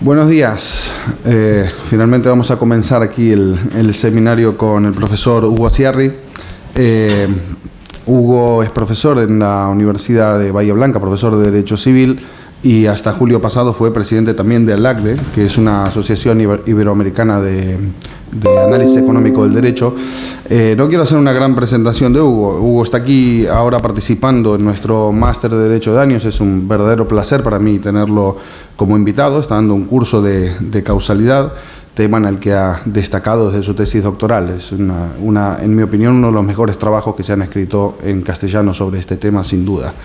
Buenos días. Finalmente vamos a comenzar aquí el seminario con el profesor Hugo Aciarri. Hugo es profesor en la Universidad de Bahía Blanca, profesor de Derecho Civil, y hasta julio pasado fue presidente también de ALACDE, que es una asociación iberoamericana de análisis económico del derecho. No quiero hacer una gran presentación de Hugo. Hugo está aquí ahora participando en nuestro máster de Derecho de Años. Es un verdadero placer para mí tenerlo como invitado. Está dando un curso de causalidad, tema en el que ha destacado desde su tesis doctoral. Es en mi opinión, uno de los mejores trabajos que se han escrito en castellano sobre este tema, sin duda.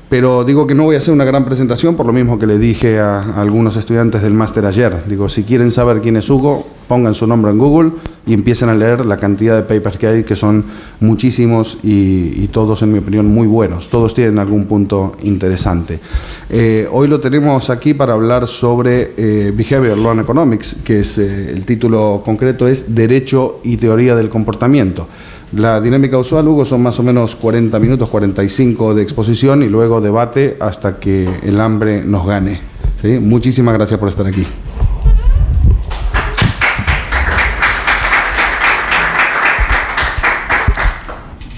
Pero digo que no voy a hacer una gran presentación, por lo mismo que le dije a algunos estudiantes del máster ayer. Digo, si quieren saber quién es Hugo, pongan su nombre en Google y empiecen a leer la cantidad de papers que hay, que son muchísimos y todos, en mi opinión, muy buenos. Todos tienen algún punto interesante. Hoy lo tenemos aquí para hablar sobre Behavioral Law and Economics, que es el título concreto es Derecho y Teoría del Comportamiento. La dinámica usual, Hugo, son más o menos 40 minutos, 45 de exposición y luego debate hasta que el hambre nos gane. ¿Sí? Muchísimas gracias por estar aquí.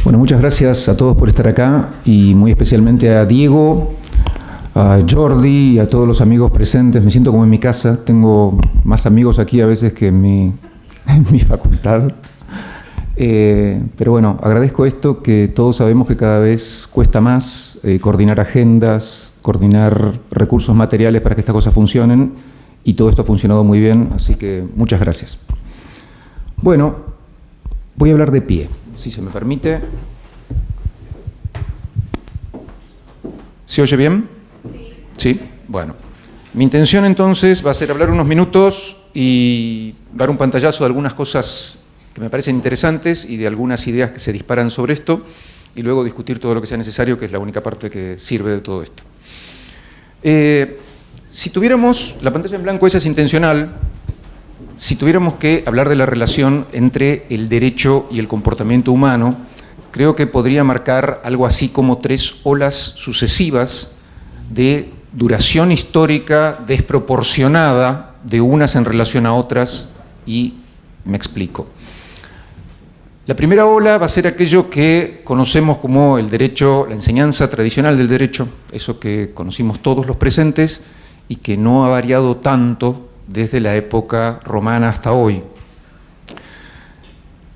Bueno, muchas gracias a todos por estar acá y muy especialmente a Diego, a Jordi y a todos los amigos presentes. Me siento como en mi casa, tengo más amigos aquí a veces que en mi facultad. Pero bueno, agradezco esto, que todos sabemos que cada vez cuesta más coordinar agendas, coordinar recursos materiales para que estas cosas funcionen, y todo esto ha funcionado muy bien, así que muchas gracias. Bueno, voy a hablar de pie, si se me permite. ¿Se oye bien? Sí. Bueno. Mi intención entonces va a ser hablar unos minutos y dar un pantallazo de algunas cosas que me parecen interesantes y de algunas ideas que se disparan sobre esto, y luego discutir todo lo que sea necesario, que es la única parte que sirve de todo esto. Si tuviéramos, la pantalla en blanco esa es intencional, si tuviéramos que hablar de la relación entre el derecho y el comportamiento humano, creo que podría marcar algo así como 3 olas sucesivas de duración histórica desproporcionada de unas en relación a otras, y me explico. La primera ola va a ser aquello que conocemos como el derecho, la enseñanza tradicional del derecho, eso que conocimos todos los presentes y que no ha variado tanto desde la época romana hasta hoy.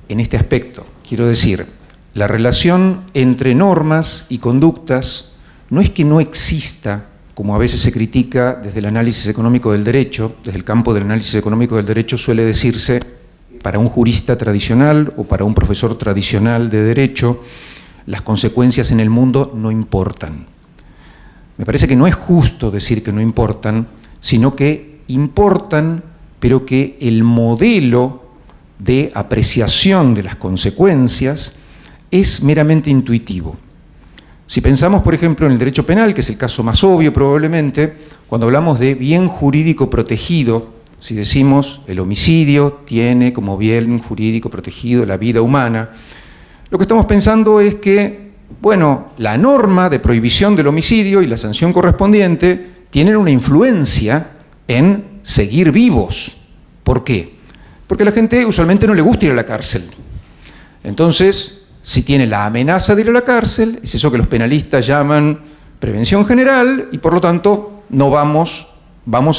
En este aspecto, quiero decir, la relación entre normas y conductas no es que no exista, como a veces se critica desde el análisis económico del derecho. Desde el campo del análisis económico del derecho suele decirse, para un jurista tradicional o para un profesor tradicional de derecho, las consecuencias en el mundo no importan. Me parece que no es justo decir que no importan, sino que importan, pero que el modelo de apreciación de las consecuencias es meramente intuitivo. Si pensamos, por ejemplo, en el derecho penal, que es el caso más obvio probablemente, cuando hablamos de bien jurídico protegido, si decimos el homicidio tiene como bien jurídico protegido la vida humana, lo que estamos pensando es que, bueno, la norma de prohibición del homicidio y la sanción correspondiente tienen una influencia en seguir vivos. ¿Por qué? Porque a la gente usualmente no le gusta ir a la cárcel. Entonces, si tiene la amenaza de ir a la cárcel, es eso que los penalistas llaman prevención general, y por lo tanto no vamos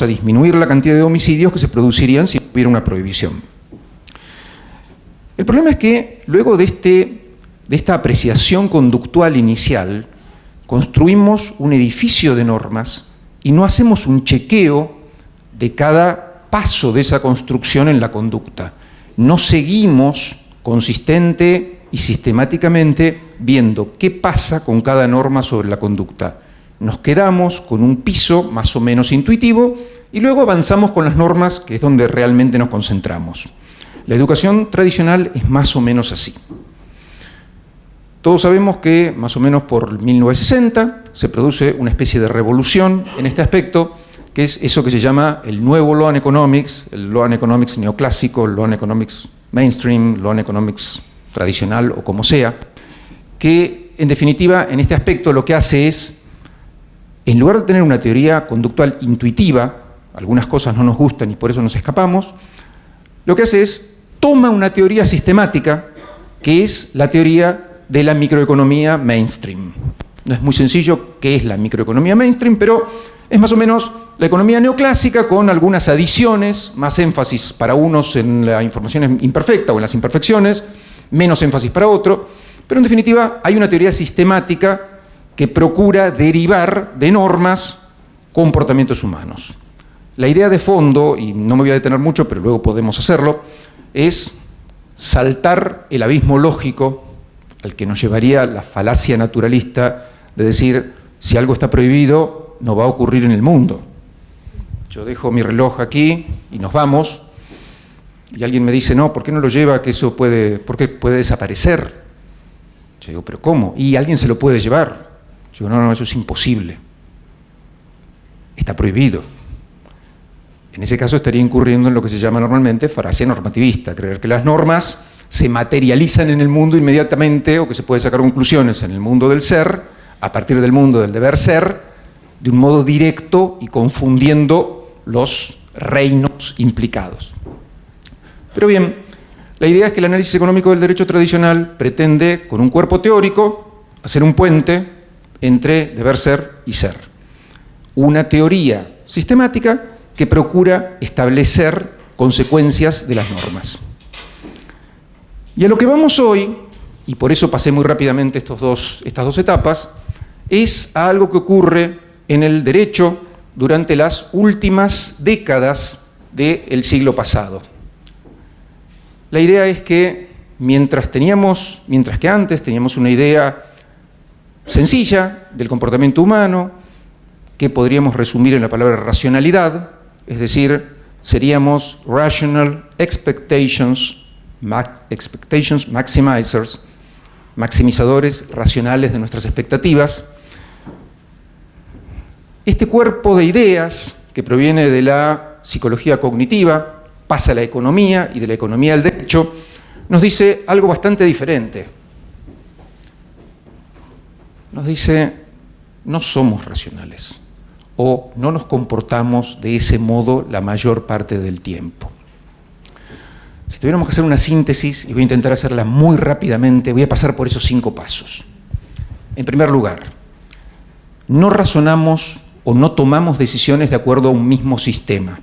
a disminuir la cantidad de homicidios que se producirían si hubiera una prohibición. El problema es que luego de esta apreciación conductual inicial, construimos un edificio de normas y no hacemos un chequeo de cada paso de esa construcción en la conducta. No seguimos consistente y sistemáticamente viendo qué pasa con cada norma sobre la conducta. Nos quedamos con un piso más o menos intuitivo y luego avanzamos con las normas, que es donde realmente nos concentramos. La educación tradicional es más o menos así. Todos sabemos que más o menos por 1960 se produce una especie de revolución en este aspecto, que es eso que se llama el nuevo Law and Economics, el Law and Economics neoclásico, el Law and Economics mainstream, Law and Economics tradicional o como sea, que en definitiva en este aspecto lo que hace es en lugar de tener una teoría conductual intuitiva, algunas cosas no nos gustan y por eso nos escapamos, lo que hace es toma una teoría sistemática, que es la teoría de la microeconomía mainstream. No es muy sencillo qué es la microeconomía mainstream, pero es más o menos la economía neoclásica con algunas adiciones, más énfasis para unos en la información imperfecta o en las imperfecciones, menos énfasis para otro, pero en definitiva hay una teoría sistemática que procura derivar de normas comportamientos humanos. La idea de fondo, y no me voy a detener mucho, pero luego podemos hacerlo, es saltar el abismo lógico al que nos llevaría la falacia naturalista de decir, si algo está prohibido, no va a ocurrir en el mundo. Yo dejo mi reloj aquí y nos vamos, y alguien me dice, no, ¿por qué no lo lleva? Que eso puede, ¿por qué puede desaparecer? Yo digo, ¿pero cómo? Y alguien se lo puede llevar. Yo digo, no, eso es imposible. Está prohibido. En ese caso estaría incurriendo en lo que se llama normalmente falacia normativista, creer que las normas se materializan en el mundo inmediatamente o que se puede sacar conclusiones en el mundo del ser, a partir del mundo del deber ser, de un modo directo y confundiendo los reinos implicados. Pero bien, la idea es que el análisis económico del derecho tradicional pretende, con un cuerpo teórico, hacer un puente entre deber ser y ser. Una teoría sistemática que procura establecer consecuencias de las normas. Y a lo que vamos hoy, y por eso pasé muy rápidamente estas dos etapas, es a algo que ocurre en el derecho durante las últimas décadas del siglo pasado. La idea es que mientras que antes teníamos una idea sencilla del comportamiento humano, que podríamos resumir en la palabra racionalidad, es decir, seríamos rational expectations maximizers, maximizadores racionales de nuestras expectativas. Este cuerpo de ideas que proviene de la psicología cognitiva, pasa a la economía y de la economía al derecho, nos dice algo bastante diferente. Nos dice, no somos racionales o no nos comportamos de ese modo la mayor parte del tiempo. Si tuviéramos que hacer una síntesis, y voy a intentar hacerla muy rápidamente, voy a pasar por esos 5 pasos. En primer lugar, no razonamos o no tomamos decisiones de acuerdo a un mismo sistema,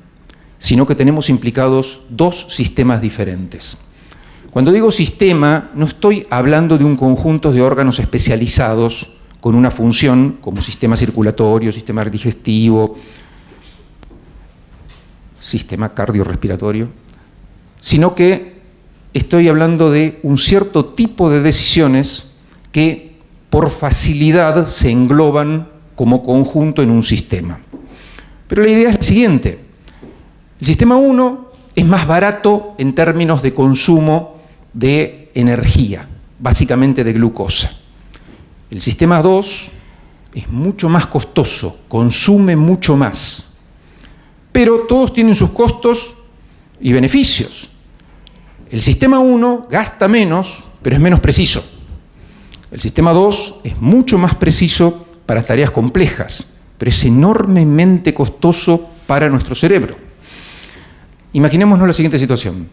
sino que tenemos implicados 2 sistemas diferentes. Cuando digo sistema, no estoy hablando de un conjunto de órganos especializados con una función como sistema circulatorio, sistema digestivo, sistema cardiorrespiratorio, sino que estoy hablando de un cierto tipo de decisiones que por facilidad se engloban como conjunto en un sistema. Pero la idea es la siguiente. El sistema 1 es más barato en términos de consumo de energía, básicamente de glucosa. El sistema 2 es mucho más costoso, consume mucho más. Pero todos tienen sus costos y beneficios. El sistema 1 gasta menos, pero es menos preciso. El sistema 2 es mucho más preciso para tareas complejas, pero es enormemente costoso para nuestro cerebro. Imaginémonos la siguiente situación.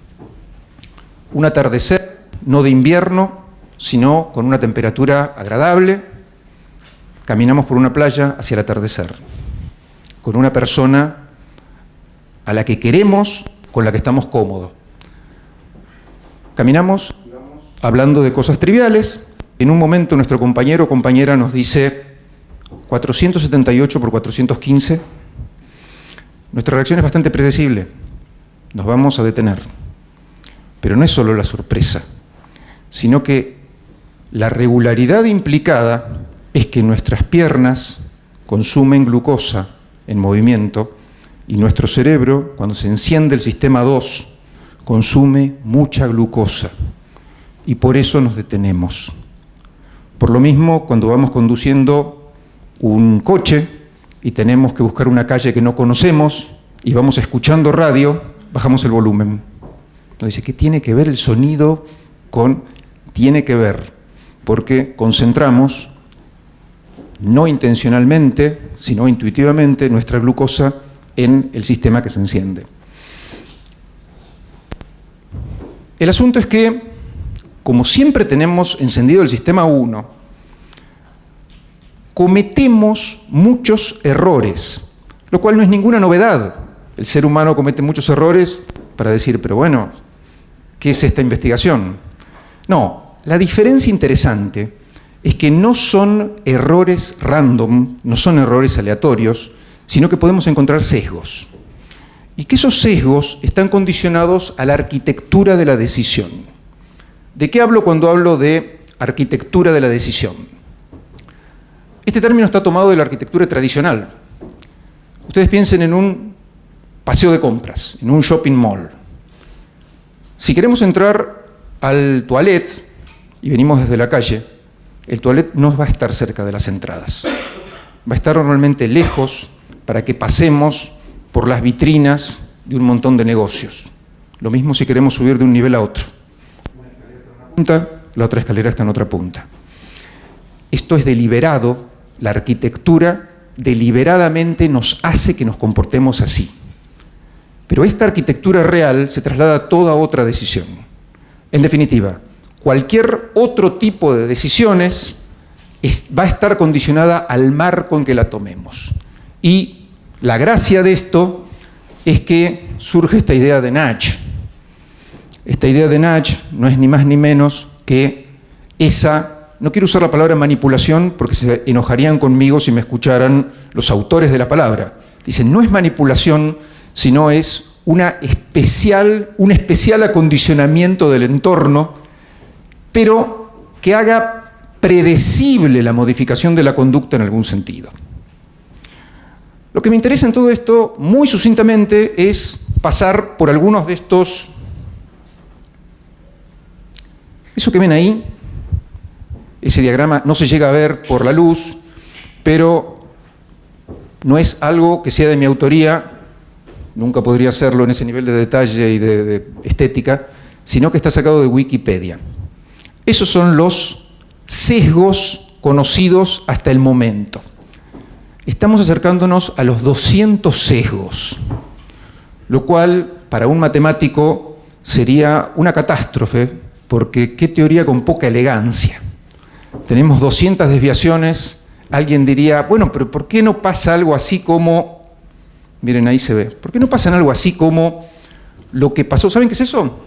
Un atardecer, no de invierno, sino con una temperatura agradable. Caminamos por una playa hacia el atardecer, con una persona a la que queremos, con la que estamos cómodos. Caminamos hablando de cosas triviales. En un momento nuestro compañero o compañera nos dice 478 por 415. Nuestra reacción es bastante predecible. Nos vamos a detener. Pero no es solo la sorpresa, sino que la regularidad implicada es que nuestras piernas consumen glucosa en movimiento y nuestro cerebro, cuando se enciende el sistema 2, consume mucha glucosa y por eso nos detenemos. Por lo mismo, cuando vamos conduciendo un coche y tenemos que buscar una calle que no conocemos y vamos escuchando radio, bajamos el volumen. Nos dice, ¿qué tiene que ver el sonido con...? Tiene que ver, porque concentramos no intencionalmente, sino intuitivamente, nuestra glucosa en el sistema que se enciende. El asunto es que, como siempre tenemos encendido el sistema 1, cometemos muchos errores, lo cual no es ninguna novedad. El ser humano comete muchos errores para decir, pero bueno, ¿qué es esta investigación? No, la diferencia interesante es que no son errores random, no son errores aleatorios, sino que podemos encontrar sesgos. Y que esos sesgos están condicionados a la arquitectura de la decisión. ¿De qué hablo cuando hablo de arquitectura de la decisión? Este término está tomado de la arquitectura tradicional. Ustedes piensen en un paseo de compras, en un shopping mall. Si queremos entrar al toilet y venimos desde la calle, el toilet no va a estar cerca de las entradas. Va a estar normalmente lejos para que pasemos por las vitrinas de un montón de negocios. Lo mismo si queremos subir de un nivel a otro. Una escalera está en una punta, la otra escalera está en otra punta. Esto es deliberado, la arquitectura deliberadamente nos hace que nos comportemos así. Pero esta arquitectura real se traslada a toda otra decisión. En definitiva, cualquier otro tipo de decisiones va a estar condicionada al marco en que la tomemos. Y la gracia de esto es que surge esta idea de nudge. Esta idea de nudge no es ni más ni menos que esa, no quiero usar la palabra manipulación porque se enojarían conmigo si me escucharan los autores de la palabra. Dicen, no es manipulación, sino es un especial acondicionamiento del entorno, pero que haga predecible la modificación de la conducta en algún sentido. Lo que me interesa en todo esto, muy sucintamente, es pasar por algunos de estos... Eso que ven ahí, ese diagrama no se llega a ver por la luz, pero no es algo que sea de mi autoría, nunca podría hacerlo en ese nivel de detalle y de estética, sino que está sacado de Wikipedia. Esos son los sesgos conocidos hasta el momento. Estamos acercándonos a los 200 sesgos, lo cual para un matemático sería una catástrofe, porque qué teoría con poca elegancia. Tenemos 200 desviaciones, alguien diría, bueno, pero ¿por qué no pasa algo así como, miren ahí se ve, ¿por qué no pasa algo así como lo que pasó? ¿Saben qué es eso?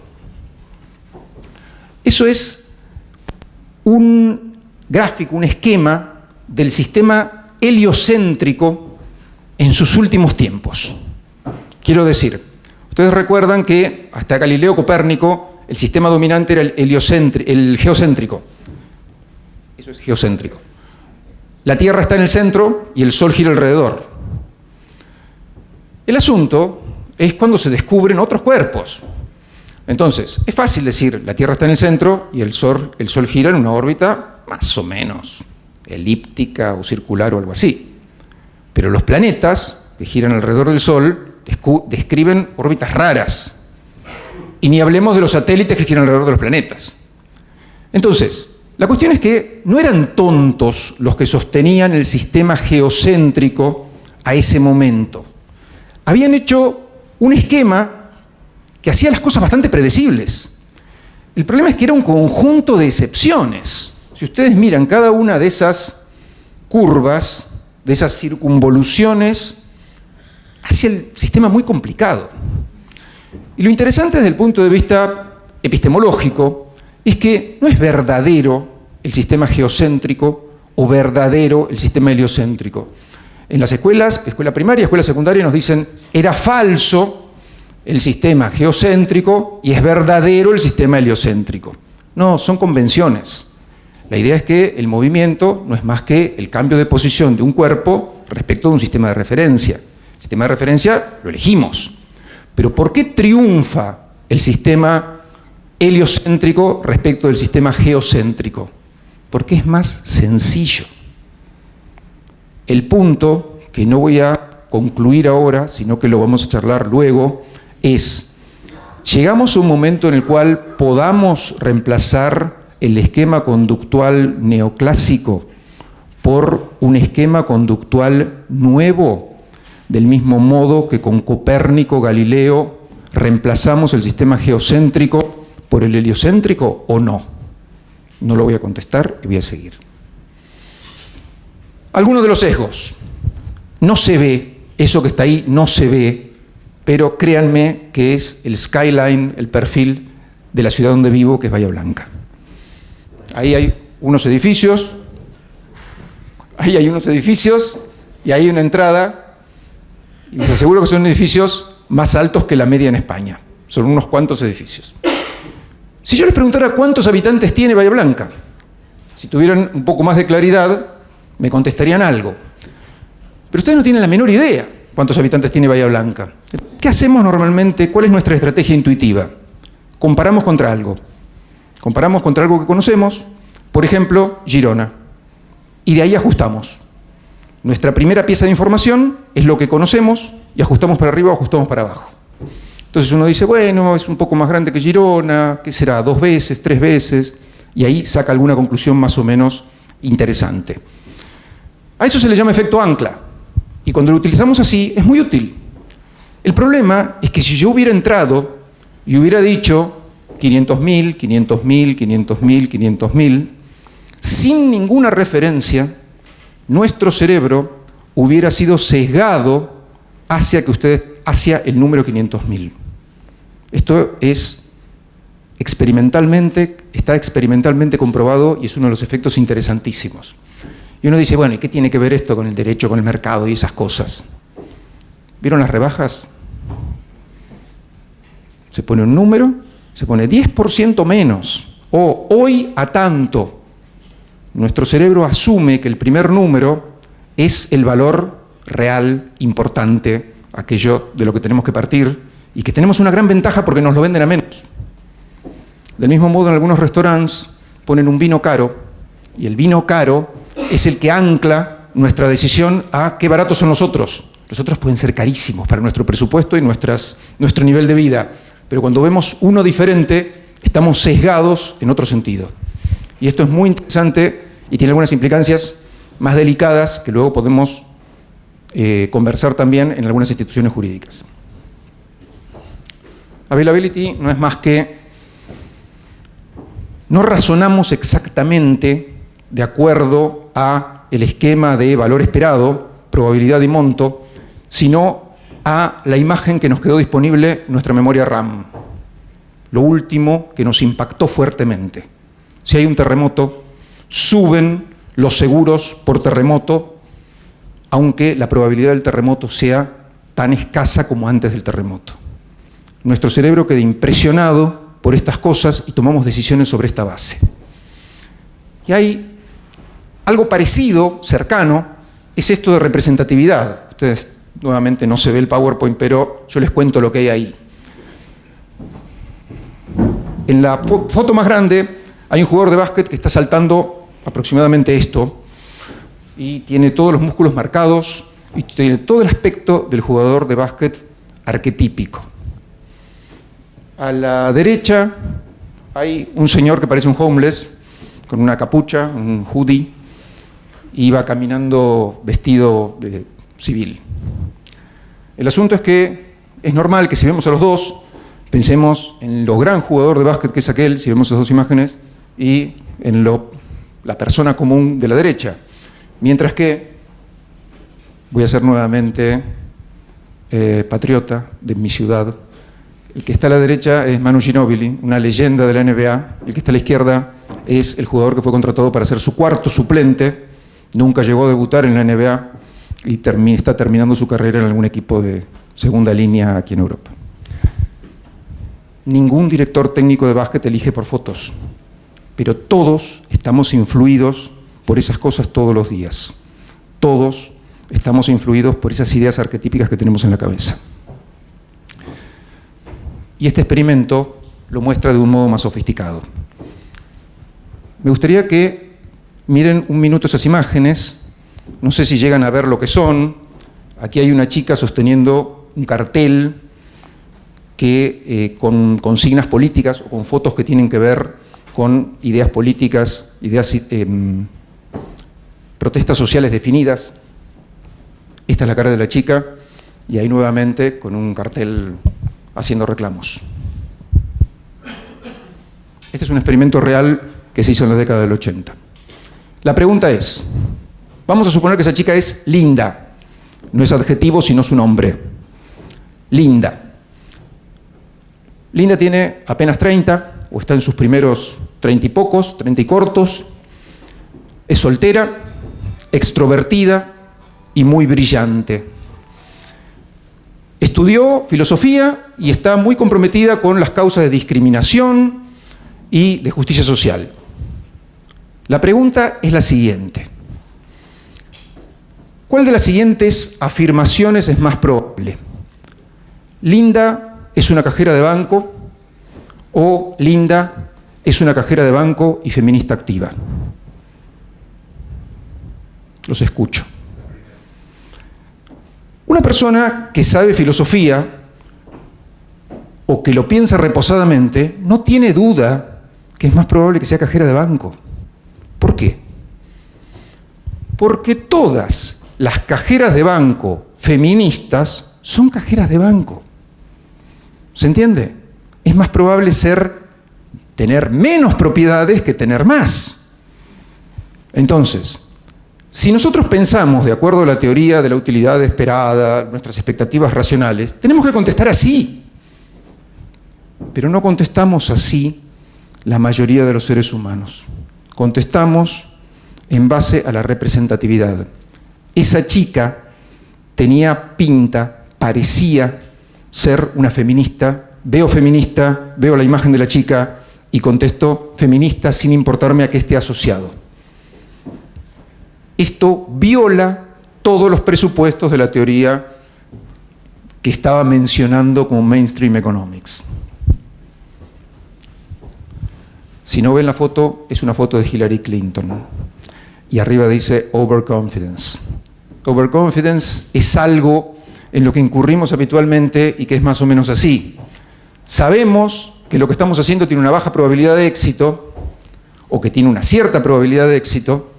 Eso es un gráfico, un esquema del sistema heliocéntrico en sus últimos tiempos. Quiero decir, ustedes recuerdan que hasta Galileo Copérnico el sistema dominante era el geocéntrico. Eso es geocéntrico. La Tierra está en el centro y el Sol gira alrededor. El asunto es cuando se descubren otros cuerpos. Entonces, es fácil decir, la Tierra está en el centro y el Sol gira en una órbita más o menos elíptica o circular o algo así. Pero los planetas que giran alrededor del Sol describen órbitas raras. Y ni hablemos de los satélites que giran alrededor de los planetas. Entonces, la cuestión es que no eran tontos los que sostenían el sistema geocéntrico a ese momento. Habían hecho un esquema que hacía las cosas bastante predecibles. El problema es que era un conjunto de excepciones. Si ustedes miran cada una de esas curvas, de esas circunvoluciones, hace el sistema muy complicado. Y lo interesante desde el punto de vista epistemológico es que no es verdadero el sistema geocéntrico o verdadero el sistema heliocéntrico. En las escuelas, escuela primaria, escuela secundaria, nos dicen era falso el sistema geocéntrico y es verdadero el sistema heliocéntrico. No, son convenciones. La idea es que el movimiento no es más que el cambio de posición de un cuerpo respecto de un sistema de referencia. El sistema de referencia lo elegimos. Pero ¿por qué triunfa el sistema heliocéntrico respecto del sistema geocéntrico? Porque es más sencillo. El punto, que no voy a concluir ahora, sino que lo vamos a charlar luego, es, llegamos a un momento en el cual podamos reemplazar el esquema conductual neoclásico por un esquema conductual nuevo, del mismo modo que con Copérnico, Galileo, reemplazamos el sistema geocéntrico por el heliocéntrico o no? No lo voy a contestar y voy a seguir. Algunos de los sesgos. No se ve, eso que está ahí no se ve, pero créanme que es el skyline, el perfil de la ciudad donde vivo, que es Bahía Blanca. Ahí hay unos edificios, y hay una entrada, y les aseguro que son edificios más altos que la media en España. Son unos cuantos edificios. Si yo les preguntara cuántos habitantes tiene Bahía Blanca, si tuvieran un poco más de claridad, me contestarían algo. Pero ustedes no tienen la menor idea cuántos habitantes tiene Bahía Blanca. ¿Qué hacemos normalmente? ¿Cuál es nuestra estrategia intuitiva? Comparamos contra algo. Comparamos contra algo que conocemos, por ejemplo, Girona. Y de ahí ajustamos. Nuestra primera pieza de información es lo que conocemos y ajustamos para arriba o ajustamos para abajo. Entonces uno dice, bueno, es un poco más grande que Girona, ¿qué será? 2 veces, 3 veces, y ahí saca alguna conclusión más o menos interesante. A eso se le llama efecto ancla, y cuando lo utilizamos así es muy útil. El problema es que si yo hubiera entrado y hubiera dicho 500.000, 500.000, 500.000, 500.000, sin ninguna referencia, nuestro cerebro hubiera sido sesgado hacia el número 500.000. Esto es está experimentalmente comprobado y es uno de los efectos interesantísimos. Y uno dice, bueno, ¿y qué tiene que ver esto con el derecho, con el mercado y esas cosas? ¿Vieron las rebajas? Se pone un número, se pone 10% menos, o hoy a tanto. Nuestro cerebro asume que el primer número es el valor real, importante, aquello de lo que tenemos que partir, y que tenemos una gran ventaja porque nos lo venden a menos. Del mismo modo, en algunos restaurantes ponen un vino caro, y el vino caro es el que ancla nuestra decisión a qué baratos son los otros. Los otros pueden ser carísimos para nuestro presupuesto y nuestro nivel de vida, pero cuando vemos uno diferente, estamos sesgados en otro sentido. Y esto es muy interesante y tiene algunas implicancias más delicadas que luego podemos conversar también en algunas instituciones jurídicas. Availability no es más que no razonamos exactamente de acuerdo a el esquema de valor esperado, probabilidad y monto, sino a la imagen que nos quedó disponible en nuestra memoria RAM. Lo último que nos impactó fuertemente. Si hay un terremoto, suben los seguros por terremoto, aunque la probabilidad del terremoto sea tan escasa como antes del terremoto. Nuestro cerebro queda impresionado por estas cosas y tomamos decisiones sobre esta base. Y hay algo parecido, cercano, es esto de representatividad. Ustedes, nuevamente, no se ve el PowerPoint, pero yo les cuento lo que hay ahí. En la foto más grande hay un jugador de básquet que está saltando aproximadamente esto y tiene todos los músculos marcados y tiene todo el aspecto del jugador de básquet arquetípico. A la derecha hay un señor que parece un homeless con una capucha, un hoodie, y va caminando vestido de civil. El asunto es que es normal que si vemos a los dos, pensemos en lo gran jugador de básquet que es aquel, si vemos esas dos imágenes, y en la persona común de la derecha. Mientras que, voy a ser nuevamente patriota de mi ciudad, el que está a la derecha es Manu Ginóbili, una leyenda de la NBA, el que está a la izquierda es el jugador que fue contratado para ser su cuarto suplente, nunca llegó a debutar en la NBA y está terminando su carrera en algún equipo de segunda línea aquí en Europa. Ningún director técnico de básquet elige por fotos, pero todos estamos influidos por esas cosas todos los días. Todos estamos influidos por esas ideas arquetípicas que tenemos en la cabeza. Y este experimento lo muestra de un modo más sofisticado. Me gustaría que miren un minuto esas imágenes. No sé si llegan a ver lo que son. Aquí hay una chica sosteniendo un cartel que, con consignas políticas o con fotos que tienen que ver con ideas políticas, ideas protestas sociales definidas. Esta es la cara de la chica, y ahí nuevamente con un cartel haciendo reclamos. Este es un experimento real que se hizo en la década del 80. La pregunta es, vamos a suponer que esa chica es linda, no es adjetivo sino su nombre. Linda. Linda tiene apenas 30, o está en sus primeros 30 y pocos, 30 y cortos, es soltera, extrovertida y muy brillante. Estudió filosofía y está muy comprometida con las causas de discriminación y de justicia social. La pregunta es la siguiente. ¿Cuál de las siguientes afirmaciones es más probable? Linda es una cajera de banco o Linda es una cajera de banco y feminista activa. Los escucho. Una persona que sabe filosofía o que lo piensa reposadamente no tiene duda que es más probable que sea cajera de banco. ¿Por qué? Porque todas las cajeras de banco feministas son cajeras de banco. ¿Se entiende? Es más probable tener menos propiedades que tener más. Entonces, si nosotros pensamos de acuerdo a la teoría de la utilidad esperada, nuestras expectativas racionales, tenemos que contestar así. Pero no contestamos así la mayoría de los seres humanos. Contestamos en base a la representatividad. Esa chica tenía pinta, parecía ser una feminista, veo la imagen de la chica y contesto feminista sin importarme a qué esté asociado. Esto viola todos los presupuestos de la teoría que estaba mencionando como mainstream economics. Si no ven la foto, es una foto de Hillary Clinton. Y arriba dice overconfidence. Overconfidence es algo en lo que incurrimos habitualmente y que es más o menos así. Sabemos que lo que estamos haciendo tiene una baja probabilidad de éxito, o que tiene una cierta probabilidad de éxito,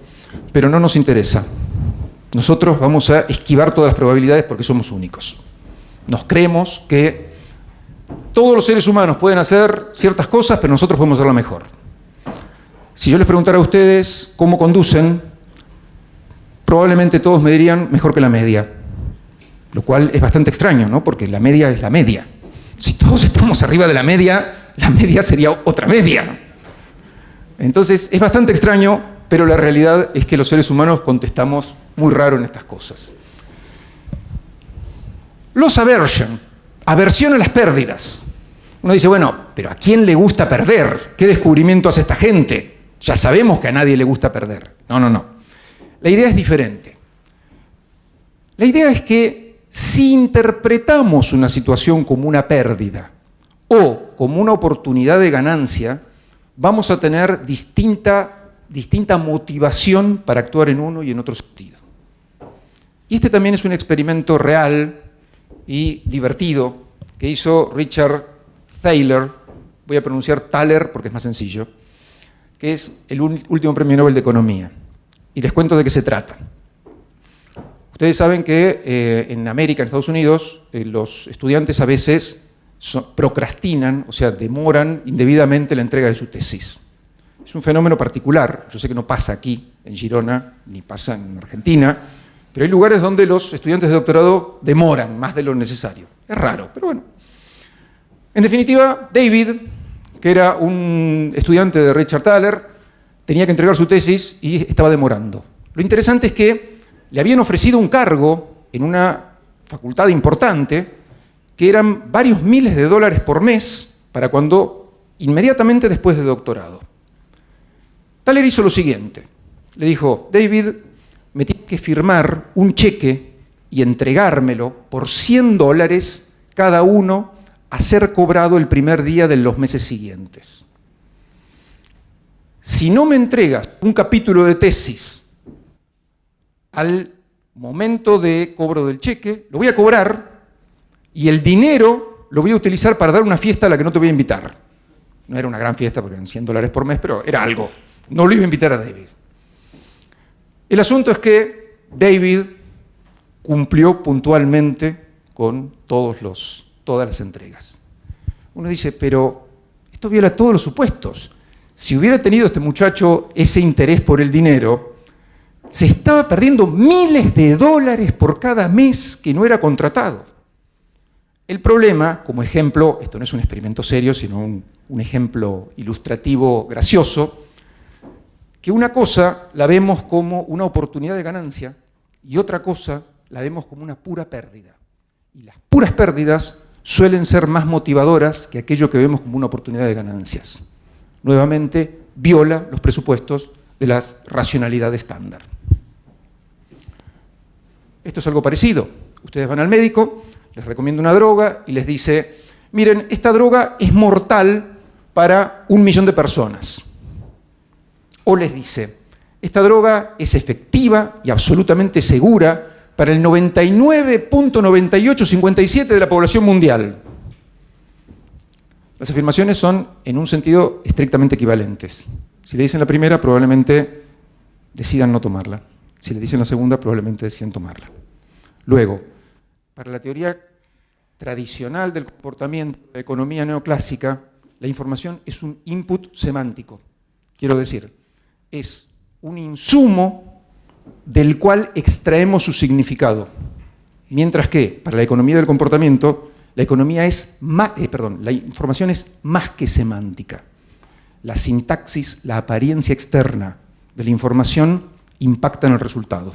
pero no nos interesa. Nosotros vamos a esquivar todas las probabilidades porque somos únicos. Nos creemos que todos los seres humanos pueden hacer ciertas cosas, pero nosotros podemos hacerla mejor. Si yo les preguntara a ustedes cómo conducen, probablemente todos me dirían mejor que la media. Lo cual es bastante extraño, ¿no? Porque la media es la media. Si todos estamos arriba de la media sería otra media. Entonces, es bastante extraño, pero la realidad es que los seres humanos contestamos muy raro en estas cosas. Loss aversion, aversión a las pérdidas. Uno dice, bueno, pero ¿a quién le gusta perder? ¿Qué descubrimiento hace esta gente? Ya sabemos que a nadie le gusta perder. No. La idea es diferente. La idea es que si interpretamos una situación como una pérdida o como una oportunidad de ganancia, vamos a tener distinta motivación para actuar en uno y en otro sentido. Y este también es un experimento real y divertido que hizo Richard Thaler, voy a pronunciar Thaler porque es más sencillo, que es el último premio Nobel de Economía. Y les cuento de qué se trata. Ustedes saben que en América, en Estados Unidos, los estudiantes a veces procrastinan, o sea, demoran indebidamente la entrega de su tesis. Es un fenómeno particular, yo sé que no pasa aquí, en Girona, ni pasa en Argentina, pero hay lugares donde los estudiantes de doctorado demoran más de lo necesario. Es raro, pero bueno. En definitiva, David, que era un estudiante de Richard Thaler, tenía que entregar su tesis y estaba demorando. Lo interesante es que le habían ofrecido un cargo en una facultad importante que eran varios miles de dólares por mes para inmediatamente después de doctorado. Thaler hizo lo siguiente. Le dijo, David, me tienes que firmar un cheque y entregármelo por $100 cada uno a ser cobrado el primer día de los meses siguientes. Si no me entregas un capítulo de tesis al momento de cobro del cheque, lo voy a cobrar y el dinero lo voy a utilizar para dar una fiesta a la que no te voy a invitar. No era una gran fiesta porque eran $100 por mes, pero era algo. No lo iba a invitar a David. El asunto es que David cumplió puntualmente con todas las entregas. Uno dice, pero esto viola todos los supuestos. Si hubiera tenido este muchacho ese interés por el dinero, se estaba perdiendo miles de dólares por cada mes que no era contratado. El problema, como ejemplo, esto no es un experimento serio, sino un ejemplo ilustrativo gracioso, que una cosa la vemos como una oportunidad de ganancia y otra cosa la vemos como una pura pérdida. Y las puras pérdidas suelen ser más motivadoras que aquello que vemos como una oportunidad de ganancias. Nuevamente, viola los presupuestos de la racionalidad estándar. Esto es algo parecido. Ustedes van al médico, les recomienda una droga y les dice, miren, esta droga es mortal para 1 millón de personas. O les dice, esta droga es efectiva y absolutamente segura para el 99.9857 de la población mundial. Las afirmaciones son, en un sentido, estrictamente equivalentes. Si le dicen la primera, probablemente decidan no tomarla. Si le dicen la segunda, probablemente decidan tomarla. Luego, para la teoría tradicional del comportamiento de la economía neoclásica, la información es un input semántico. Quiero decir, es un insumo del cual extraemos su significado. Mientras que, para la economía del comportamiento, la información es más que semántica. La sintaxis, la apariencia externa de la información impacta en el resultado.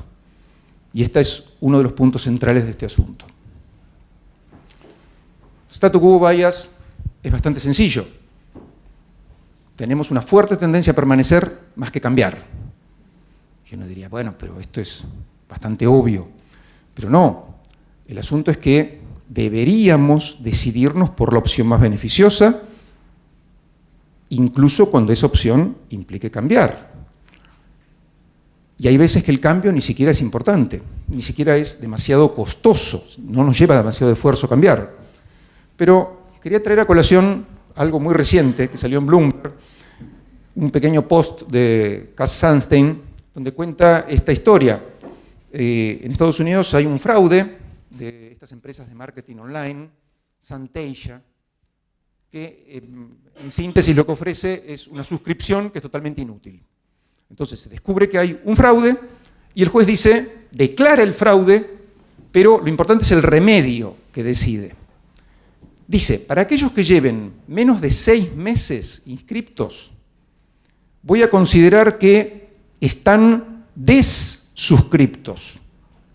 Y este es uno de los puntos centrales de este asunto. Statu quo bias es bastante sencillo. Tenemos una fuerte tendencia a permanecer más que cambiar. Y uno diría, bueno, pero esto es bastante obvio. Pero no, el asunto es que deberíamos decidirnos por la opción más beneficiosa, incluso cuando esa opción implique cambiar. Y hay veces que el cambio ni siquiera es importante, ni siquiera es demasiado costoso, no nos lleva demasiado esfuerzo cambiar. Pero quería traer a colación algo muy reciente que salió en Bloomberg, un pequeño post de Cass Sunstein, donde cuenta esta historia. En Estados Unidos hay un fraude de estas empresas de marketing online, Santeia, que en síntesis lo que ofrece es una suscripción que es totalmente inútil. Entonces se descubre que hay un fraude y el juez dice, declara el fraude, pero lo importante es el remedio que decide. Dice, para aquellos que lleven menos de 6 meses inscriptos, voy a considerar que están desuscriptos,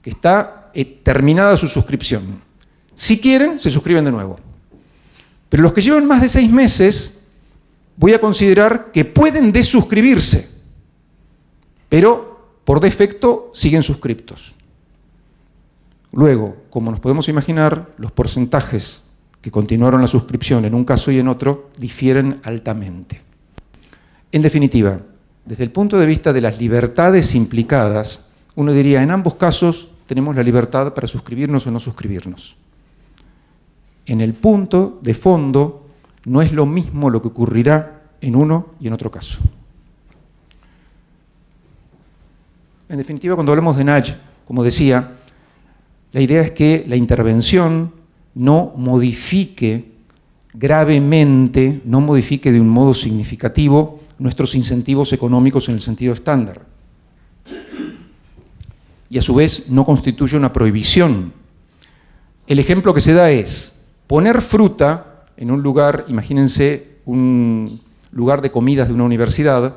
que está terminada su suscripción. Si quieren, se suscriben de nuevo. Pero los que llevan más de 6 meses, voy a considerar que pueden desuscribirse, pero por defecto siguen suscriptos. Luego, como nos podemos imaginar, los porcentajes que continuaron la suscripción en un caso y en otro difieren altamente. En definitiva, desde el punto de vista de las libertades implicadas, uno diría, en ambos casos tenemos la libertad para suscribirnos o no suscribirnos. En el punto de fondo, no es lo mismo lo que ocurrirá en uno y en otro caso. En definitiva, cuando hablamos de nudge, como decía, la idea es que la intervención no modifique gravemente, no modifique de un modo significativo nuestros incentivos económicos en el sentido estándar. Y a su vez no constituye una prohibición. El ejemplo que se da es poner fruta en un lugar, imagínense un lugar de comidas de una universidad,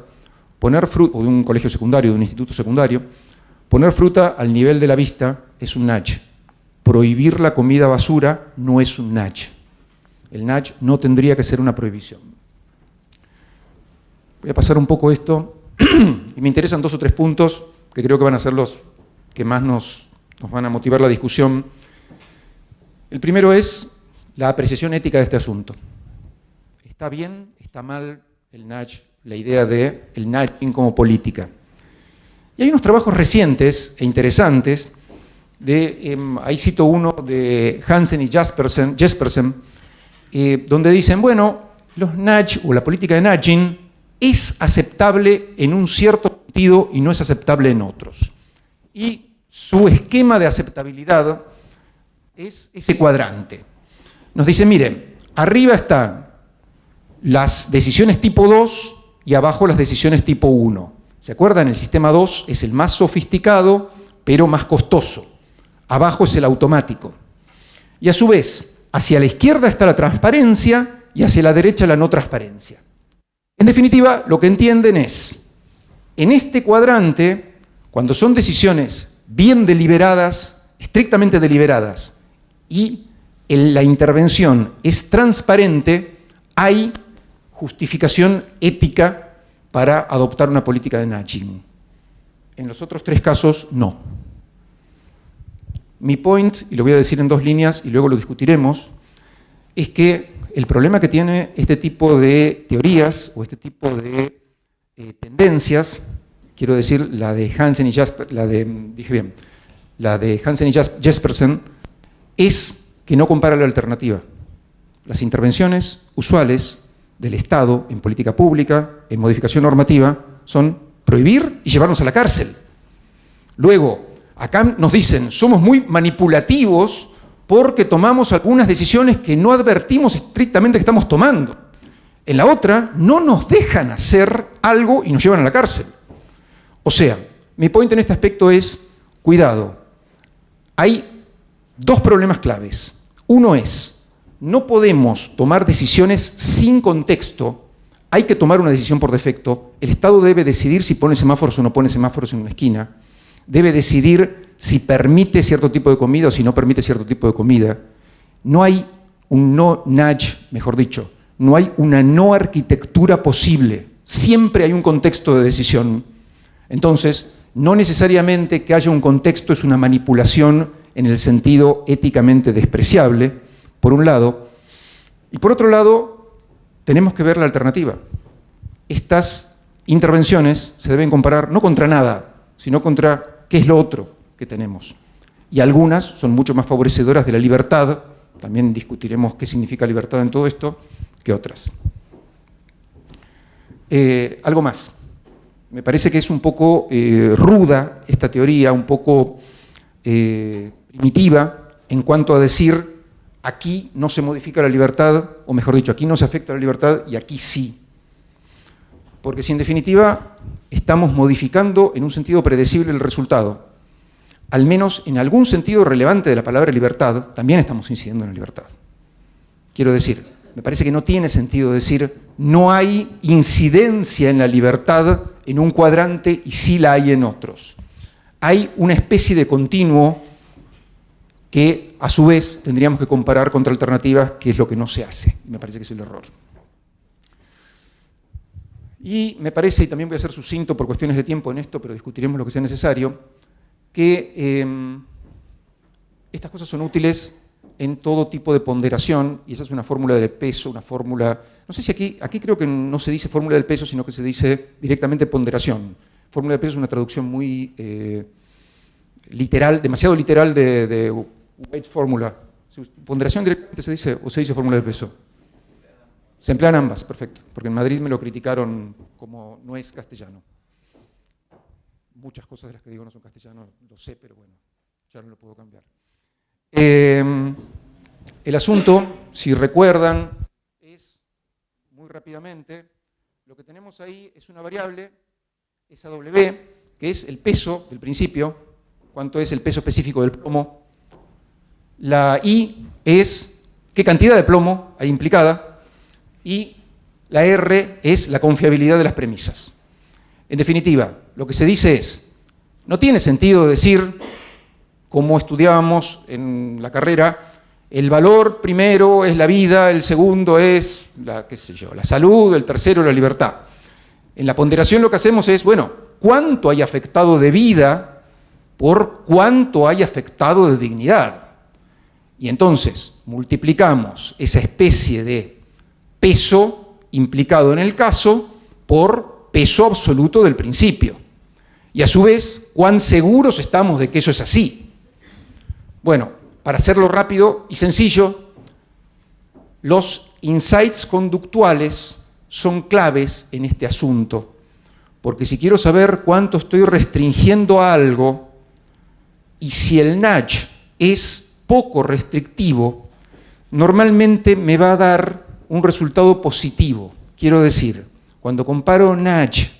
poner fruta, o de un colegio secundario, de un instituto secundario, poner fruta al nivel de la vista es un nudge. Prohibir la comida basura no es un nudge. El nudge no tendría que ser una prohibición. Voy a pasar un poco esto, y me interesan 2 o 3 puntos que creo que van a ser los que más nos van a motivar la discusión. El primero es la apreciación ética de este asunto. ¿Está bien? ¿Está mal el nudge? La idea de el nudging como política. Y hay unos trabajos recientes e interesantes, ahí cito uno de Hansen y Jespersen, donde dicen, bueno, los nudge o la política de nudging es aceptable en un cierto discutido y no es aceptable en otros. Y su esquema de aceptabilidad es ese cuadrante. Nos dice, miren, arriba están las decisiones tipo 2 y abajo las decisiones tipo 1. ¿Se acuerdan? El sistema 2 es el más sofisticado, pero más costoso. Abajo es el automático. Y a su vez, hacia la izquierda está la transparencia y hacia la derecha la no transparencia. En definitiva, lo que entienden es, en este cuadrante, cuando son decisiones bien deliberadas, estrictamente deliberadas, y la intervención es transparente, hay justificación ética para adoptar una política de nudging. En los otros tres casos, no. Mi point, y lo voy a decir en 2 líneas y luego lo discutiremos, es que el problema que tiene este tipo de teorías o este tipo de tendencias, quiero decir la de Hansen y Jespersen, es que no compara la alternativa. Las intervenciones usuales del Estado en política pública, en modificación normativa, son prohibir y llevarnos a la cárcel. Luego, acá nos dicen, somos muy manipulativos porque tomamos algunas decisiones que no advertimos estrictamente que estamos tomando. En la otra, no nos dejan hacer algo y nos llevan a la cárcel. O sea, mi point en este aspecto es, cuidado, hay 2 problemas claves. Uno es, no podemos tomar decisiones sin contexto, hay que tomar una decisión por defecto, el Estado debe decidir si pone semáforos o no pone semáforos en una esquina, debe decidir si permite cierto tipo de comida o si no permite cierto tipo de comida. No hay un no nudge, mejor dicho, no hay una no arquitectura posible, siempre hay un contexto de decisión. Entonces, no necesariamente que haya un contexto es una manipulación en el sentido éticamente despreciable, por un lado, y por otro lado, tenemos que ver la alternativa. Estas intervenciones se deben comparar no contra nada, sino contra qué es lo otro que tenemos. Y algunas son mucho más favorecedoras de la libertad, también discutiremos qué significa libertad en todo esto, que otras. Algo más. Me parece que es un poco ruda esta teoría, un poco primitiva, en cuanto a decir, aquí no se modifica la libertad, o mejor dicho, aquí no se afecta la libertad y aquí sí. Porque si en definitiva estamos modificando en un sentido predecible el resultado, al menos en algún sentido relevante de la palabra libertad, también estamos incidiendo en la libertad. Quiero decir, me parece que no tiene sentido decir no hay incidencia en la libertad en un cuadrante y sí la hay en otros. Hay una especie de continuo que a su vez tendríamos que comparar contra alternativas, que es lo que no se hace. Me parece que es el error. Y me parece, y también voy a ser sucinto por cuestiones de tiempo en esto, pero discutiremos lo que sea necesario, que estas cosas son útiles en todo tipo de ponderación, y esa es una fórmula del peso, una fórmula, no sé si aquí creo que no se dice fórmula del peso, sino que se dice directamente ponderación. Fórmula del peso es una traducción muy literal, demasiado literal de weight formula. ¿Ponderación directamente se dice o se dice fórmula del peso? Se emplean ambas, perfecto, porque en Madrid me lo criticaron como no es castellano. Muchas cosas de las que digo no son castellanos, lo sé, pero bueno, ya no lo puedo cambiar. El asunto, si recuerdan, es, muy rápidamente, lo que tenemos ahí es una variable, esa W, que es el peso del principio, cuánto es el peso específico del plomo. La I es qué cantidad de plomo hay implicada, y la R es la confiabilidad de las premisas. En definitiva, lo que se dice es, no tiene sentido decir, como estudiábamos en la carrera, el valor primero es la vida, el segundo es la salud, el tercero la libertad. En la ponderación lo que hacemos es, bueno, ¿cuánto hay afectado de vida por cuánto hay afectado de dignidad? Y entonces multiplicamos esa especie de peso implicado en el caso por peso absoluto del principio. Y a su vez, ¿cuán seguros estamos de que eso es así? Bueno, para hacerlo rápido y sencillo, los insights conductuales son claves en este asunto, porque si quiero saber cuánto estoy restringiendo algo, y si el nudge es poco restrictivo, normalmente me va a dar un resultado positivo. Quiero decir, cuando comparo nudge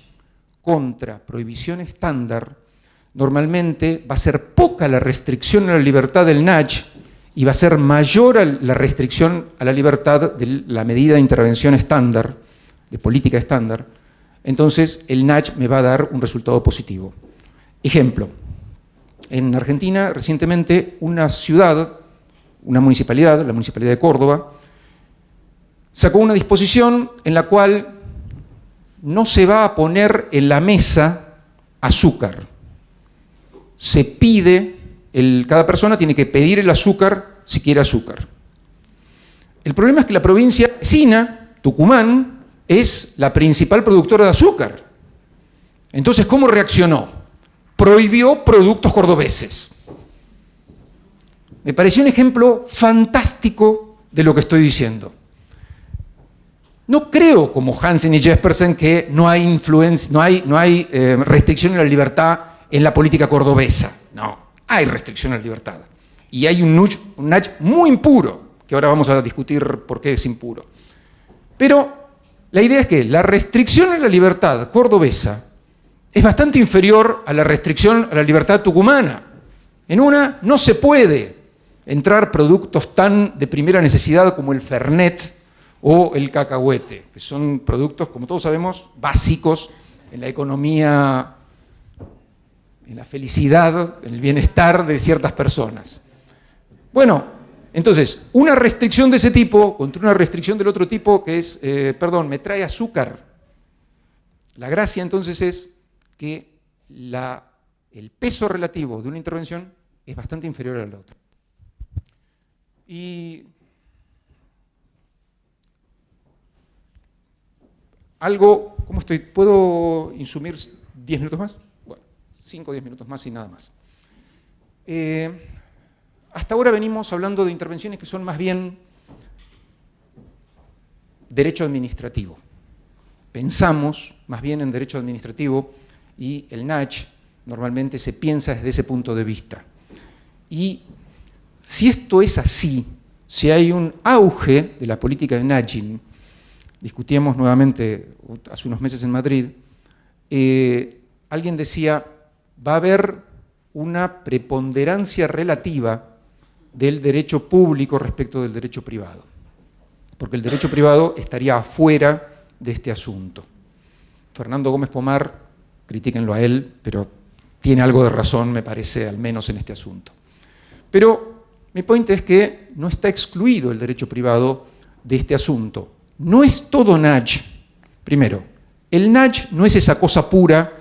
contra prohibición estándar, normalmente va a ser poca la restricción a la libertad del nudge y va a ser mayor la restricción a la libertad de la medida de intervención estándar, de política estándar. Entonces el nudge me va a dar un resultado positivo. Ejemplo, en Argentina recientemente una ciudad, una municipalidad, la Municipalidad de Córdoba, sacó una disposición en la cual no se va a poner en la mesa azúcar. Se pide, cada persona tiene que pedir el azúcar si quiere azúcar. El problema es que la provincia vecina, Tucumán, es la principal productora de azúcar. Entonces, ¿cómo reaccionó? Prohibió productos cordobeses. Me pareció un ejemplo fantástico de lo que estoy diciendo. No creo, como Hansen y Jespersen, que no hay restricción a la libertad en la política cordobesa. No, hay restricción a la libertad. Y hay un nudge muy impuro, que ahora vamos a discutir por qué es impuro. Pero la idea es que la restricción a la libertad cordobesa es bastante inferior a la restricción a la libertad tucumana. En una no se puede entrar productos tan de primera necesidad como el Fernet o el cacahuete, que son productos, como todos sabemos, básicos en la economía, en la felicidad, en el bienestar de ciertas personas. Bueno, entonces, una restricción de ese tipo contra una restricción del otro tipo que es, me trae azúcar. La gracia entonces es que el peso relativo de una intervención es bastante inferior al otro. Y algo, ¿cómo estoy? ¿Puedo insumir 10 minutos más? Bueno, 5 o 10 minutos más y nada más. Hasta ahora venimos hablando de intervenciones que son más bien derecho administrativo. Pensamos más bien en derecho administrativo y el nudge normalmente se piensa desde ese punto de vista. Y si esto es así, si hay un auge de la política de nudging, discutíamos nuevamente hace unos meses en Madrid, alguien decía, va a haber una preponderancia relativa del derecho público respecto del derecho privado, porque el derecho privado estaría afuera de este asunto. Fernando Gómez Pomar, critíquenlo a él, pero tiene algo de razón, me parece, al menos en este asunto. Pero mi punto es que no está excluido el derecho privado de este asunto. No es todo nudge. Primero, el nudge no es esa cosa pura,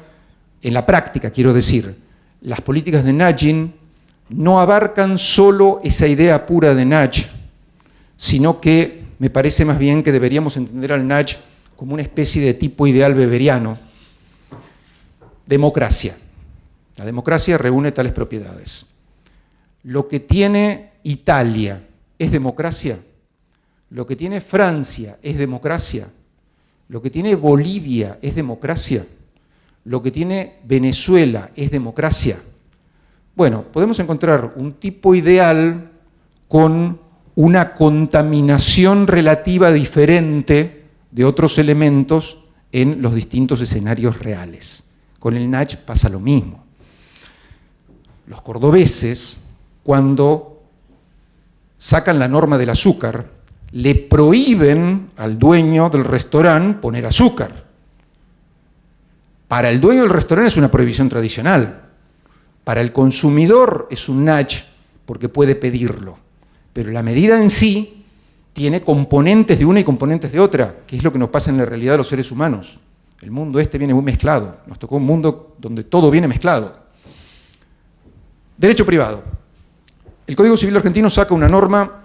en la práctica quiero decir. Las políticas de nudging no abarcan solo esa idea pura de nudge, sino que me parece más bien que deberíamos entender al nudge como una especie de tipo ideal weberiano. Democracia. La democracia reúne tales propiedades. Lo que tiene Italia es democracia. Lo que tiene Francia es democracia. Lo que tiene Bolivia es democracia. Lo que tiene Venezuela es democracia. Bueno, podemos encontrar un tipo ideal con una contaminación relativa diferente de otros elementos en los distintos escenarios reales. Con el nudge pasa lo mismo. Los cordobeses, cuando sacan la norma del azúcar, le prohíben al dueño del restaurante poner azúcar. Para el dueño del restaurante es una prohibición tradicional. Para el consumidor es un nudge porque puede pedirlo. Pero la medida en sí tiene componentes de una y componentes de otra, que es lo que nos pasa en la realidad de los seres humanos. El mundo este viene muy mezclado. Nos tocó un mundo donde todo viene mezclado. Derecho privado. El Código Civil argentino saca una norma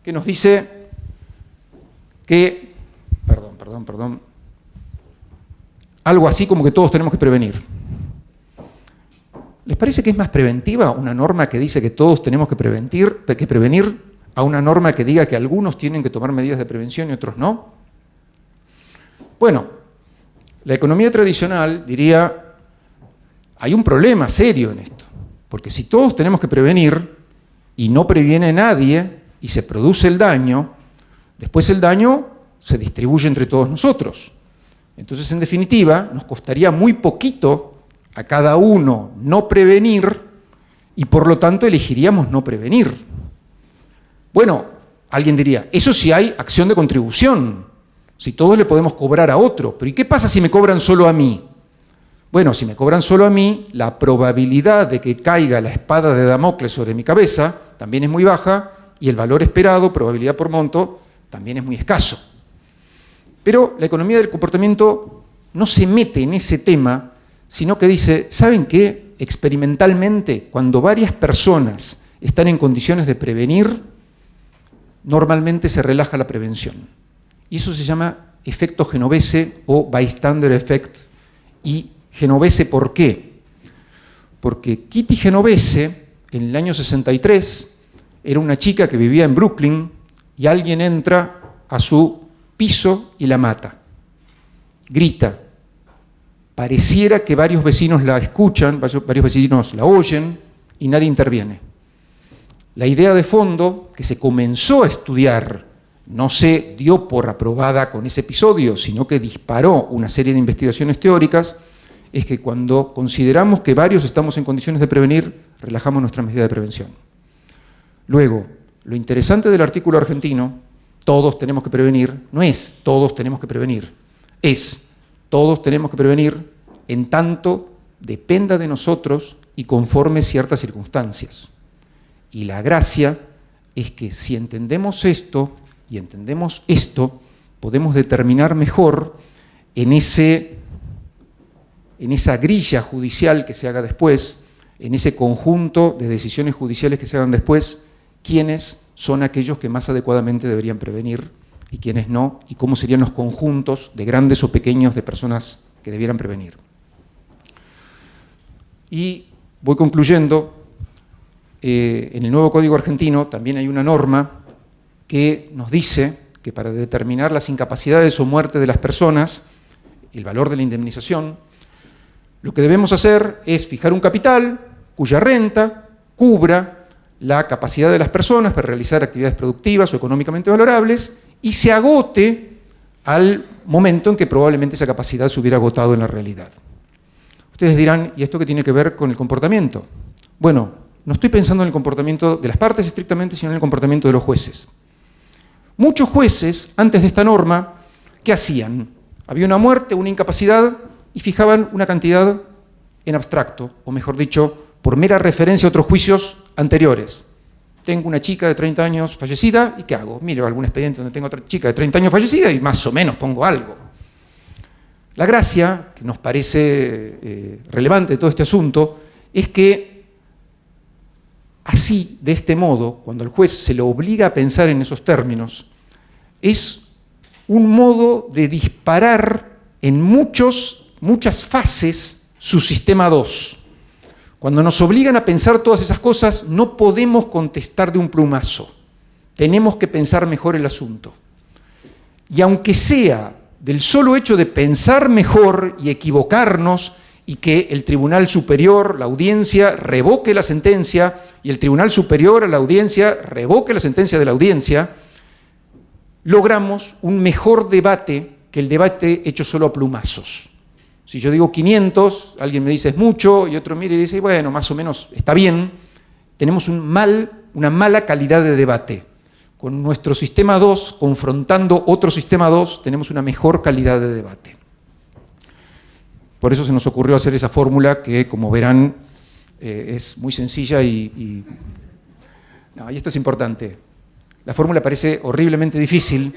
que nos dice que, algo así como que todos tenemos que prevenir. ¿Les parece que es más preventiva una norma que dice que todos tenemos que prevenir a una norma que diga que algunos tienen que tomar medidas de prevención y otros no? Bueno, La economía tradicional diría, hay un problema serio en esto, porque si todos tenemos que prevenir y no previene nadie y se produce el daño, después el daño se distribuye entre todos nosotros. Entonces, en definitiva, nos costaría muy poquito a cada uno no prevenir y por lo tanto elegiríamos no prevenir. Bueno, alguien diría, eso sí hay acción de contribución, si todos le podemos cobrar a otro, pero ¿y qué pasa si me cobran solo a mí? Bueno, si me cobran solo a mí, la probabilidad de que caiga la espada de Damocles sobre mi cabeza también es muy baja y el valor esperado, probabilidad por monto, también es muy escaso. Pero la economía del comportamiento no se mete en ese tema, sino que dice, ¿saben qué? Experimentalmente, cuando varias personas están en condiciones de prevenir, normalmente se relaja la prevención. Y eso se llama efecto Genovese o bystander effect. Y Genovese, ¿por qué? Porque Kitty Genovese, en el año 63, era una chica que vivía en Brooklyn y alguien entra a su piso y la mata. Grita. Pareciera que varios vecinos la escuchan, varios vecinos la oyen y nadie interviene. La idea de fondo que se comenzó a estudiar, no se dio por aprobada con ese episodio, sino que disparó una serie de investigaciones teóricas, es que cuando consideramos que varios estamos en condiciones de prevenir, relajamos nuestra medida de prevención. Luego, lo interesante del artículo argentino, todos tenemos que prevenir, no es todos tenemos que prevenir, es todos tenemos que prevenir en tanto dependa de nosotros y conforme ciertas circunstancias. Y la gracia es que si entendemos esto y entendemos esto, podemos determinar mejor en esa grilla judicial que se haga después, en ese conjunto de decisiones judiciales que se hagan después, quiénes son aquellos que más adecuadamente deberían prevenir y quiénes no, y cómo serían los conjuntos de grandes o pequeños de personas que debieran prevenir. Y voy concluyendo, en el nuevo Código Argentino también hay una norma que nos dice que para determinar las incapacidades o muerte de las personas, el valor de la indemnización, lo que debemos hacer es fijar un capital cuya renta cubra la capacidad de las personas para realizar actividades productivas o económicamente valorables y se agote al momento en que probablemente esa capacidad se hubiera agotado en la realidad. Ustedes dirán, ¿y esto qué tiene que ver con el comportamiento? Bueno, no estoy pensando en el comportamiento de las partes estrictamente, sino en el comportamiento de los jueces. Muchos jueces, antes de esta norma, ¿qué hacían? Había una muerte, una incapacidad, y fijaban una cantidad en abstracto, o mejor dicho, por mera referencia a otros juicios anteriores. Tengo una chica de 30 años fallecida, ¿y qué hago? Miro algún expediente donde tengo otra chica de 30 años fallecida y más o menos pongo algo. La gracia, que nos parece relevante de todo este asunto, es que así, de este modo, cuando el juez se lo obliga a pensar en esos términos, es un modo de disparar en muchas fases su sistema 2. Cuando nos obligan a pensar todas esas cosas, no podemos contestar de un plumazo. Tenemos que pensar mejor el asunto. Y aunque sea del solo hecho de pensar mejor y equivocarnos, y que el Tribunal Superior, la audiencia, revoque la sentencia, y el Tribunal Superior a la audiencia revoque la sentencia de la audiencia, logramos un mejor debate que el debate hecho solo a plumazos. Si yo digo 500, alguien me dice es mucho, y otro mira y dice, bueno, más o menos está bien, tenemos una mala calidad de debate. Con nuestro sistema 2, confrontando otro sistema 2, tenemos una mejor calidad de debate. Por eso se nos ocurrió hacer esa fórmula que, como verán, es muy sencilla y esto es importante. La fórmula parece horriblemente difícil,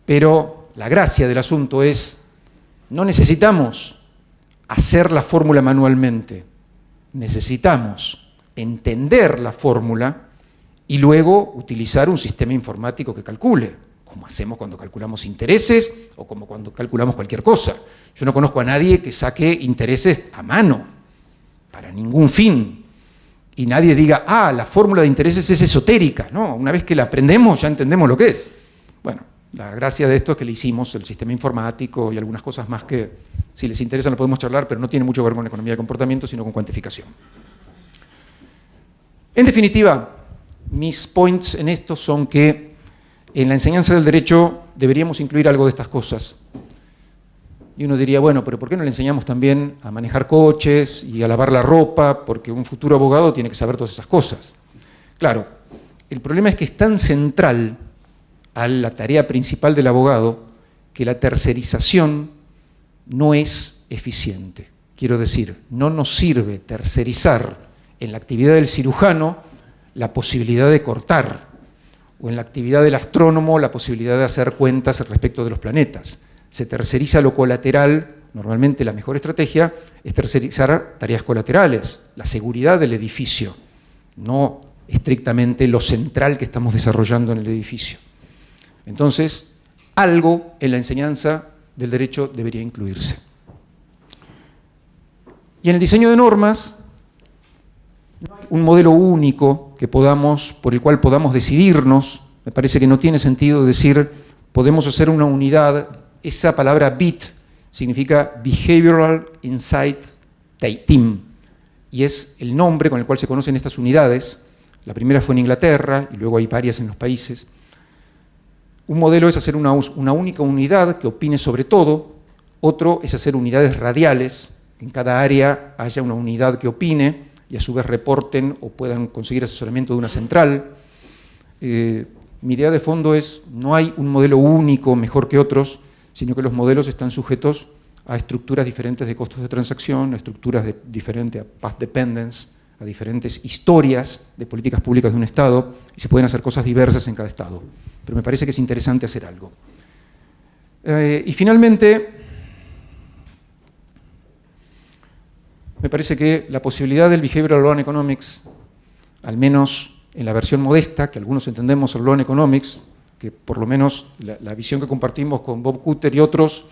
pero la gracia del asunto es, no necesitamos hacer la fórmula manualmente, necesitamos entender la fórmula y luego utilizar un sistema informático que calcule, como hacemos cuando calculamos intereses o como cuando calculamos cualquier cosa. Yo no conozco a nadie que saque intereses a mano, para ningún fin, y nadie diga, la fórmula de intereses es esotérica. No, una vez que la aprendemos ya entendemos lo que es. Bueno, la gracia de esto es que le hicimos el sistema informático y algunas cosas más que Si les interesa, lo podemos charlar, pero no tiene mucho que ver con economía de comportamiento, sino con cuantificación. En definitiva, mis points en esto son que en la enseñanza del derecho deberíamos incluir algo de estas cosas. Y uno diría, bueno, pero ¿por qué no le enseñamos también a manejar coches y a lavar la ropa? Porque un futuro abogado tiene que saber todas esas cosas. Claro, el problema es que es tan central a la tarea principal del abogado que la tercerización no es eficiente. Quiero decir, no nos sirve tercerizar en la actividad del cirujano la posibilidad de cortar, o en la actividad del astrónomo la posibilidad de hacer cuentas respecto de los planetas. Se terceriza lo colateral. Normalmente la mejor estrategia es tercerizar tareas colaterales, la seguridad del edificio, no estrictamente lo central que estamos desarrollando en el edificio. Entonces, algo en la enseñanza del derecho debería incluirse. Y en el diseño de normas, no hay un modelo único por el cual podamos decidirnos. Me parece que no tiene sentido decir, podemos hacer una unidad. Esa palabra BIT significa Behavioral Insight Team, y es el nombre con el cual se conocen estas unidades. La primera fue en Inglaterra, y luego hay varias en los países. Un modelo es hacer una única unidad que opine sobre todo. Otro es hacer unidades radiales, que en cada área haya una unidad que opine y a su vez reporten o puedan conseguir asesoramiento de una central. Mi idea de fondo es, no hay un modelo único mejor que otros, sino que los modelos están sujetos a estructuras diferentes de costos de transacción, a estructuras diferentes, a path dependence, a diferentes historias de políticas públicas de un Estado, y se pueden hacer cosas diversas en cada Estado. Pero me parece que es interesante hacer algo. Y finalmente, me parece que la posibilidad del Behavioral Law and Economics, al menos en la versión modesta, que algunos entendemos el Law and Economics, que por lo menos la visión que compartimos con Bob Kutter y otros,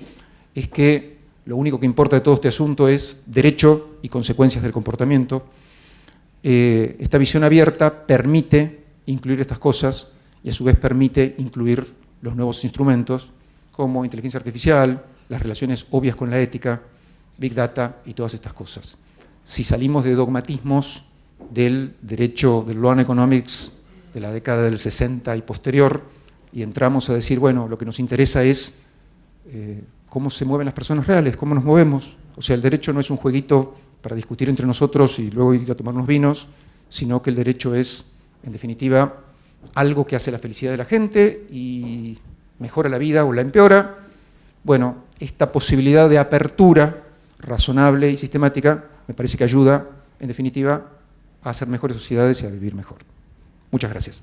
es que lo único que importa de todo este asunto es derecho y consecuencias del comportamiento. Esta visión abierta permite incluir estas cosas y a su vez permite incluir los nuevos instrumentos como inteligencia artificial, las relaciones obvias con la ética, Big Data y todas estas cosas. Si salimos de dogmatismos del derecho, del Law and Economics de la década del 60 y posterior, y entramos a decir, bueno, lo que nos interesa es cómo se mueven las personas reales, cómo nos movemos. O sea, el derecho no es un jueguito para discutir entre nosotros y luego ir a tomar unos vinos, sino que el derecho es, en definitiva, algo que hace la felicidad de la gente y mejora la vida o la empeora. Bueno, esta posibilidad de apertura razonable y sistemática me parece que ayuda, en definitiva, a hacer mejores sociedades y a vivir mejor. Muchas gracias.